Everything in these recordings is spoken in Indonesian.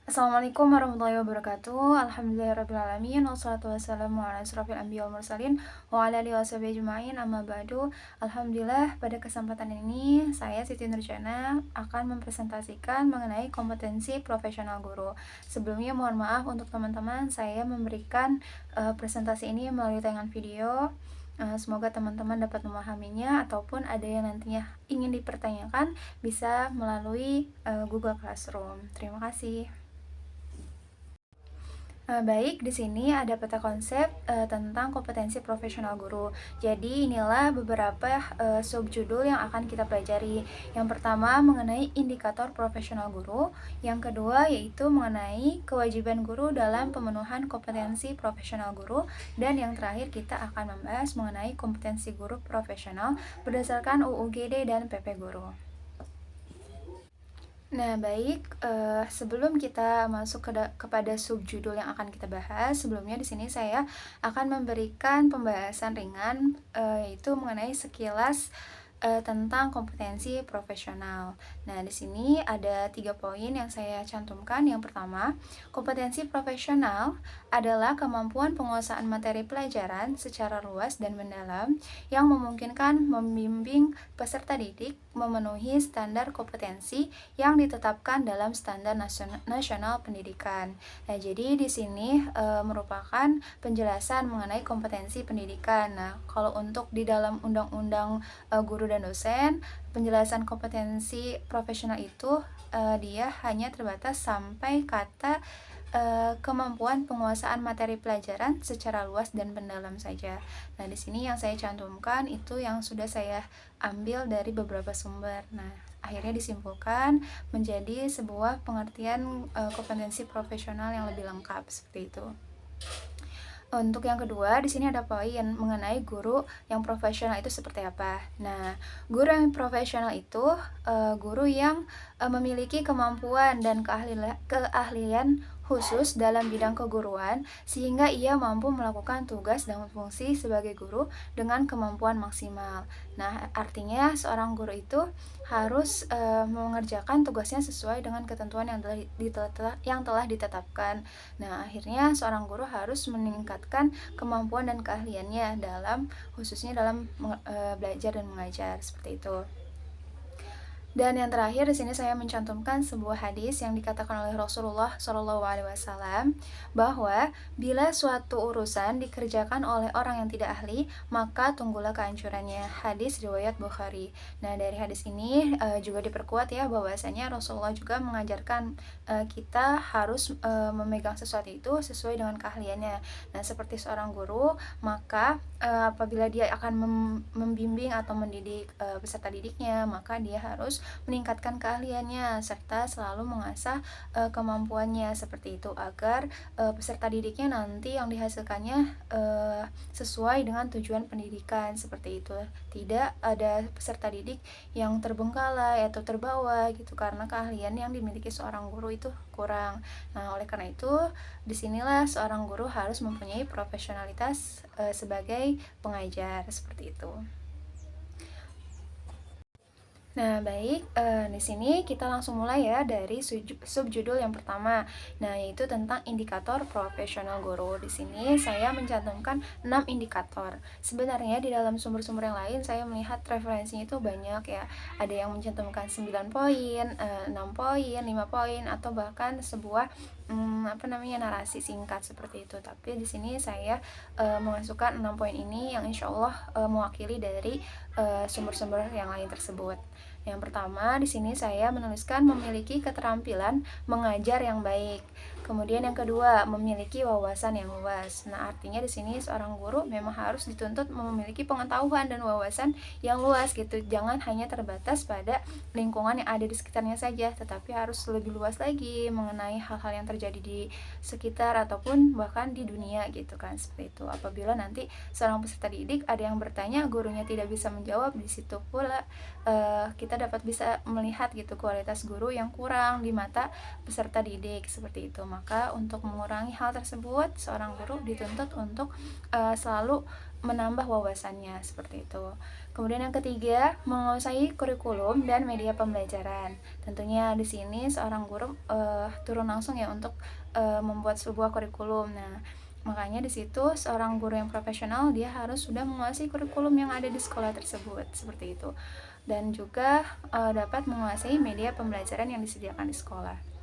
Assalamualaikum warahmatullahi wabarakatuh. Alhamdulillahirrabbilalamin. Wassalatu wassalamu ala asrafil anbiya wal mursalin wa ala alihi washabihi ajma'in amma ba'du. Alhamdulillah, pada kesempatan ini saya Siti Nurjana akan mempresentasikan mengenai kompetensi profesional guru. Sebelumnya mohon maaf untuk teman-teman, saya memberikan presentasi ini melalui tayangan video. Semoga teman-teman dapat memahaminya ataupun ada yang nantinya ingin dipertanyakan bisa melalui Google Classroom. Terima kasih. Baik, di sini ada peta konsep tentang kompetensi profesional guru. Jadi inilah beberapa subjudul yang akan kita pelajari. Yang pertama mengenai indikator profesional guru, yang kedua yaitu mengenai kewajiban guru dalam pemenuhan kompetensi profesional guru, dan yang terakhir kita akan membahas mengenai kompetensi guru profesional berdasarkan UU GD dan PP Guru. Nah, baik, sebelum kita masuk kepada subjudul yang akan kita bahas, sebelumnya di sini saya akan memberikan pembahasan ringan, yaitu mengenai sekilas tentang kompetensi profesional. Nah, di sini ada 3 poin yang saya cantumkan. Yang pertama, kompetensi profesional adalah kemampuan penguasaan materi pelajaran secara luas dan mendalam yang memungkinkan membimbing peserta didik memenuhi standar kompetensi yang ditetapkan dalam standar nasional pendidikan. Nah, jadi di sini merupakan penjelasan mengenai kompetensi pendidikan. Nah, kalau untuk di dalam undang-undang guru dan dosen, penjelasan kompetensi profesional itu dia hanya terbatas sampai kata kemampuan penguasaan materi pelajaran secara luas dan mendalam saja. Nah, di sini yang saya cantumkan itu yang sudah saya ambil dari beberapa sumber. Nah, akhirnya disimpulkan menjadi sebuah pengertian kompetensi profesional yang lebih lengkap seperti itu. Untuk yang kedua, di sini ada poin mengenai guru yang profesional itu seperti apa. Nah, guru yang profesional itu guru yang memiliki kemampuan dan keahlian khusus dalam bidang keguruan sehingga ia mampu melakukan tugas dan fungsi sebagai guru dengan kemampuan maksimal. Nah, artinya seorang guru itu harus mengerjakan tugasnya sesuai dengan ketentuan yang telah ditetapkan. Nah, akhirnya seorang guru harus meningkatkan kemampuan dan keahliannya khususnya dalam belajar dan mengajar seperti itu. Dan yang terakhir di sini saya mencantumkan sebuah hadis yang dikatakan oleh Rasulullah SAW bahwa bila suatu urusan dikerjakan oleh orang yang tidak ahli, maka tunggulah kehancurannya. Hadis riwayat Bukhari. Nah, dari hadis ini juga diperkuat ya bahwasanya Rasulullah juga mengajarkan kita harus memegang sesuatu itu sesuai dengan keahliannya. Nah, seperti seorang guru, maka apabila dia akan membimbing atau mendidik peserta didiknya, maka dia harus meningkatkan keahliannya serta selalu mengasah kemampuannya seperti itu agar peserta didiknya nanti yang dihasilkannya sesuai dengan tujuan pendidikan seperti itu. Tidak ada peserta didik yang terbengkalai atau terbawa gitu karena keahlian yang dimiliki seorang guru itu kurang. Nah, oleh karena itu disinilah seorang guru harus mempunyai profesionalitas sebagai pengajar seperti itu. Nah, baik, di sini kita langsung mulai ya dari subjudul yang pertama. Nah, yaitu tentang indikator profesional guru. Di sini saya mencantumkan 6 indikator. Sebenarnya di dalam sumber-sumber yang lain saya melihat referensinya itu banyak ya. Ada yang mencantumkan 9 poin, 6 poin, 5 poin atau bahkan sebuah narasi singkat seperti itu. Tapi di sini saya memasukkan 6 poin ini yang insya Allah mewakili dari sumber-sumber yang lain tersebut. Yang pertama, di sini saya menuliskan memiliki keterampilan mengajar yang baik. Kemudian yang kedua, memiliki wawasan yang luas. Nah, artinya di sini seorang guru memang harus dituntut memiliki pengetahuan dan wawasan yang luas gitu. Jangan hanya terbatas pada lingkungan yang ada di sekitarnya saja, tetapi harus lebih luas lagi mengenai hal-hal yang terjadi di sekitar ataupun bahkan di dunia gitu kan, seperti itu. Apabila nanti seorang peserta didik ada yang bertanya, gurunya tidak bisa menjawab, di situ pula kita dapat bisa melihat gitu kualitas guru yang kurang di mata peserta didik seperti itu. Maka untuk mengurangi hal tersebut, seorang guru dituntut untuk selalu menambah wawasannya seperti itu. Kemudian yang ketiga, menguasai kurikulum dan media pembelajaran. Tentunya di sini seorang guru turun langsung ya untuk membuat sebuah kurikulum. Nah, makanya di situ seorang guru yang profesional dia harus sudah menguasai kurikulum yang ada di sekolah tersebut seperti itu. Dan juga dapat menguasai media pembelajaran yang disediakan di sekolah.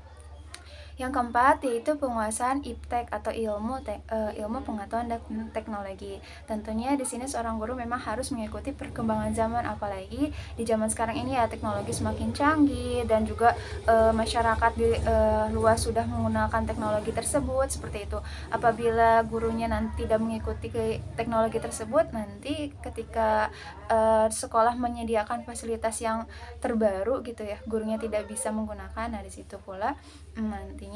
Yang keempat yaitu penguasaan iptek atau ilmu pengetahuan dan teknologi. Tentunya di sini seorang guru memang harus mengikuti perkembangan zaman, apalagi di zaman sekarang ini ya teknologi semakin canggih dan juga masyarakat di luas sudah menggunakan teknologi tersebut seperti itu. Apabila gurunya nanti tidak mengikuti teknologi tersebut, nanti ketika sekolah menyediakan fasilitas yang terbaru gitu ya, gurunya tidak bisa menggunakan. Nah, di situ pula nantinya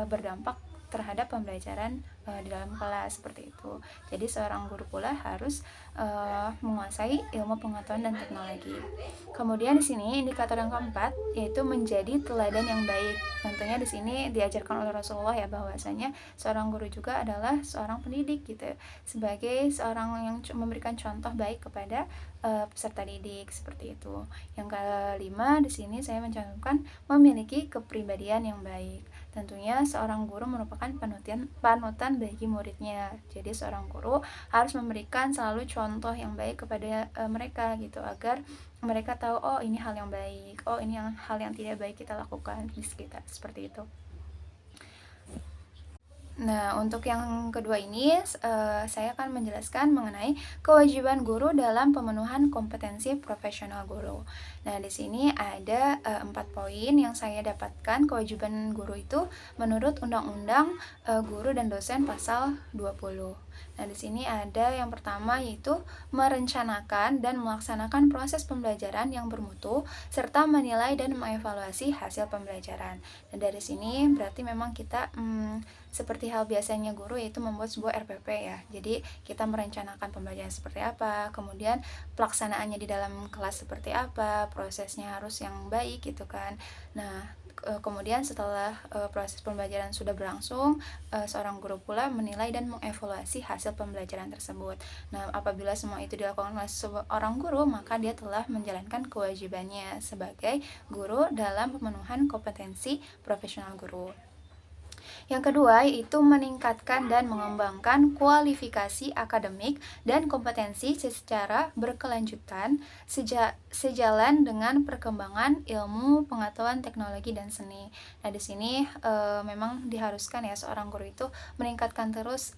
berdampak terhadap pembelajaran di dalam kelas seperti itu. Jadi seorang guru pula harus menguasai ilmu pengetahuan dan teknologi. Kemudian di sini indikator yang keempat yaitu menjadi teladan yang baik. Tentunya di sini diajarkan oleh Rasulullah ya, bahwasanya seorang guru juga adalah seorang pendidik gitu, sebagai seorang yang memberikan contoh baik kepada peserta didik seperti itu. Yang kelima di sini saya mencantumkan memiliki kepribadian yang baik. Tentunya seorang guru merupakan panutan bagi muridnya. Jadi seorang guru harus memberikan selalu contoh yang baik kepada mereka gitu, agar mereka tahu oh ini hal yang baik, oh ini hal yang tidak baik kita lakukan di sekitar seperti itu. Nah, untuk yang kedua ini, saya akan menjelaskan mengenai kewajiban guru dalam pemenuhan kompetensi profesional guru. Nah, di sini ada 4 poin yang saya dapatkan kewajiban guru itu menurut Undang-Undang Guru dan Dosen Pasal 20. Nah, di sini ada yang pertama yaitu merencanakan dan melaksanakan proses pembelajaran yang bermutu serta menilai dan mengevaluasi hasil pembelajaran. Dan dari sini berarti memang kita seperti hal biasanya guru yaitu membuat sebuah RPP ya. Jadi kita merencanakan pembelajaran seperti apa, kemudian pelaksanaannya di dalam kelas seperti apa, prosesnya harus yang baik gitu kan. Nah, kemudian setelah proses pembelajaran sudah berlangsung, seorang guru pula menilai dan mengevaluasi hasil pembelajaran tersebut. Nah, apabila semua itu dilakukan oleh seorang guru, maka dia telah menjalankan kewajibannya sebagai guru dalam pemenuhan kompetensi profesional guru. Yang kedua yaitu meningkatkan dan mengembangkan kualifikasi akademik dan kompetensi secara berkelanjutan sejalan dengan perkembangan ilmu, pengetahuan, teknologi dan seni. Nah, di sini memang diharuskan ya seorang guru itu meningkatkan terus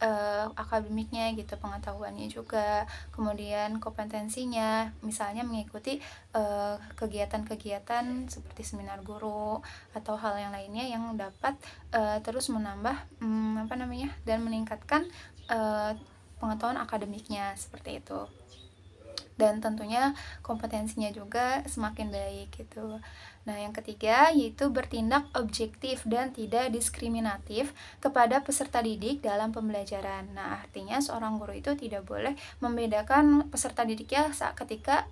akademiknya gitu, pengetahuannya juga, kemudian kompetensinya, misalnya mengikuti kegiatan-kegiatan seperti seminar guru atau hal yang lainnya yang dapat terus menambah dan meningkatkan pengetahuan akademiknya seperti itu, dan tentunya kompetensinya juga semakin baik gitu. Nah, yang ketiga yaitu bertindak objektif dan tidak diskriminatif kepada peserta didik dalam pembelajaran. Nah, artinya seorang guru itu tidak boleh membedakan peserta didiknya saat ketika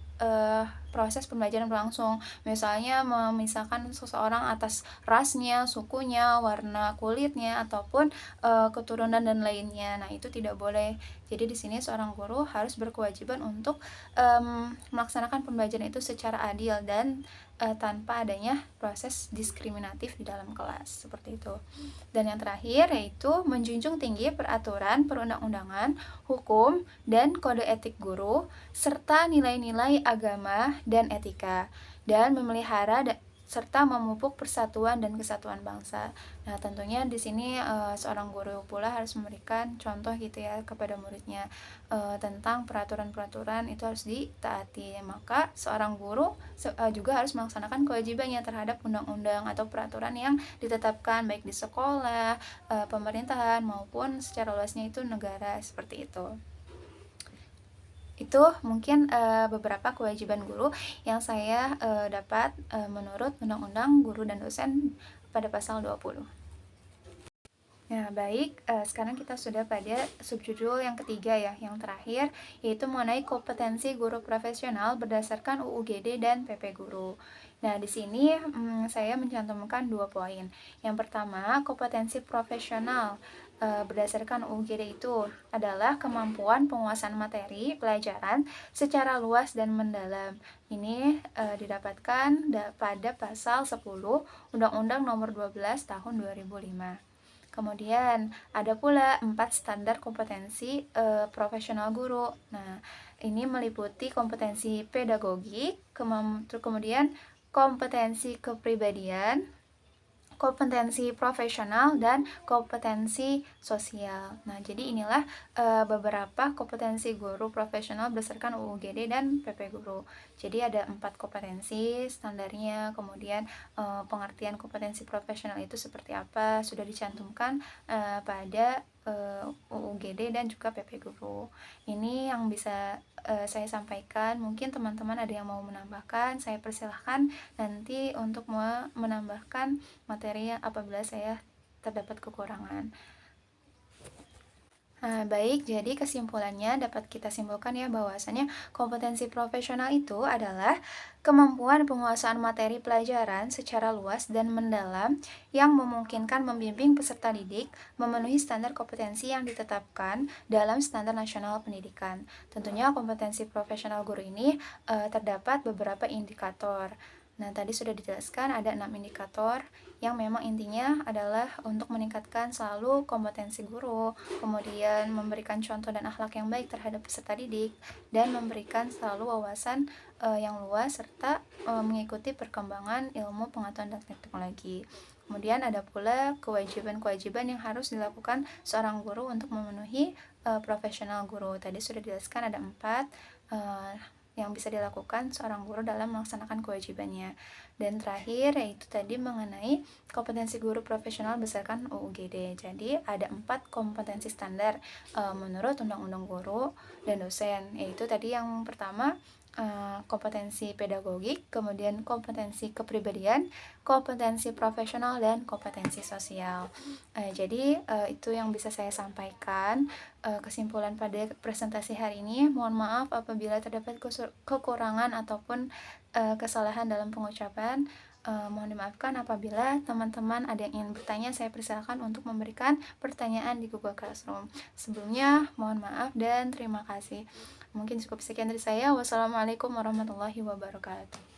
proses pembelajaran berlangsung. Misalnya memisahkan seseorang atas rasnya, sukunya, warna kulitnya, ataupun keturunan dan lainnya. Nah, itu tidak boleh. Jadi di sini seorang guru harus berkewajiban untuk melaksanakan pembelajaran itu secara adil dan tanpa adanya proses diskriminatif di dalam kelas seperti itu. Dan yang terakhir yaitu menjunjung tinggi peraturan perundang-undangan, hukum, dan kode etik guru serta nilai-nilai agama dan etika, dan memelihara serta memupuk persatuan dan kesatuan bangsa. Nah, tentunya di sini seorang guru pula harus memberikan contoh gitu ya kepada muridnya tentang peraturan-peraturan itu harus ditaati. Maka seorang guru juga harus melaksanakan kewajibannya terhadap undang-undang atau peraturan yang ditetapkan baik di sekolah, pemerintahan maupun secara luasnya itu negara seperti itu. Itu mungkin beberapa kewajiban guru yang saya dapat menurut Undang-Undang Guru dan Dosen pada pasal 20. Nah, baik, sekarang kita sudah pada subjudul yang ketiga ya, yang terakhir, yaitu mengenai kompetensi guru profesional berdasarkan UU GD dan PP Guru. Nah, di sini saya mencantumkan 2 poin. Yang pertama, kompetensi profesional berdasarkan UGD itu adalah kemampuan penguasaan materi pelajaran secara luas dan mendalam. Ini didapatkan pada pasal 10 Undang-Undang Nomor 12 Tahun 2005. Kemudian ada pula 4 standar kompetensi profesional guru. Nah, ini meliputi kompetensi pedagogik, kemudian kompetensi kepribadian, kompetensi profesional, dan kompetensi sosial. Nah, jadi inilah beberapa kompetensi guru profesional berdasarkan UU GD dan PP Guru. Jadi ada 4 kompetensi standarnya, kemudian pengertian kompetensi profesional itu seperti apa sudah dicantumkan pada UU GD dan juga PP Guru. Ini yang bisa saya sampaikan. Mungkin teman-teman ada yang mau menambahkan, saya persilahkan nanti untuk menambahkan materi apabila saya terdapat kekurangan. Nah, baik, jadi kesimpulannya dapat kita simpulkan ya bahwasanya kompetensi profesional itu adalah kemampuan penguasaan materi pelajaran secara luas dan mendalam yang memungkinkan membimbing peserta didik memenuhi standar kompetensi yang ditetapkan dalam Standar Nasional Pendidikan. Tentunya kompetensi profesional guru ini terdapat beberapa indikator. Nah, tadi sudah dijelaskan ada 6 indikator yang memang intinya adalah untuk meningkatkan selalu kompetensi guru, kemudian memberikan contoh dan akhlak yang baik terhadap peserta didik, dan memberikan selalu wawasan yang luas serta mengikuti perkembangan ilmu pengetahuan dan teknologi. Kemudian ada pula kewajiban-kewajiban yang harus dilakukan seorang guru untuk memenuhi profesional guru. Tadi sudah dijelaskan ada 4 yang bisa dilakukan seorang guru dalam melaksanakan kewajibannya. Dan terakhir yaitu tadi mengenai kompetensi guru profesional berdasarkan UU GD. Jadi ada 4 kompetensi standar menurut Undang-Undang Guru dan Dosen, yaitu tadi yang pertama kompetensi pedagogik, kemudian kompetensi kepribadian, kompetensi profesional, dan kompetensi sosial. Jadi itu yang bisa saya sampaikan. Kesimpulan pada presentasi hari ini, mohon maaf apabila terdapat kekurangan ataupun kesalahan dalam pengucapan. Mohon dimaafkan apabila teman-teman ada yang ingin bertanya, saya persilakan untuk memberikan pertanyaan di Google Classroom. Sebelumnya, mohon maaf dan terima kasih. Mungkin cukup sekian dari saya. Wassalamualaikum warahmatullahi wabarakatuh.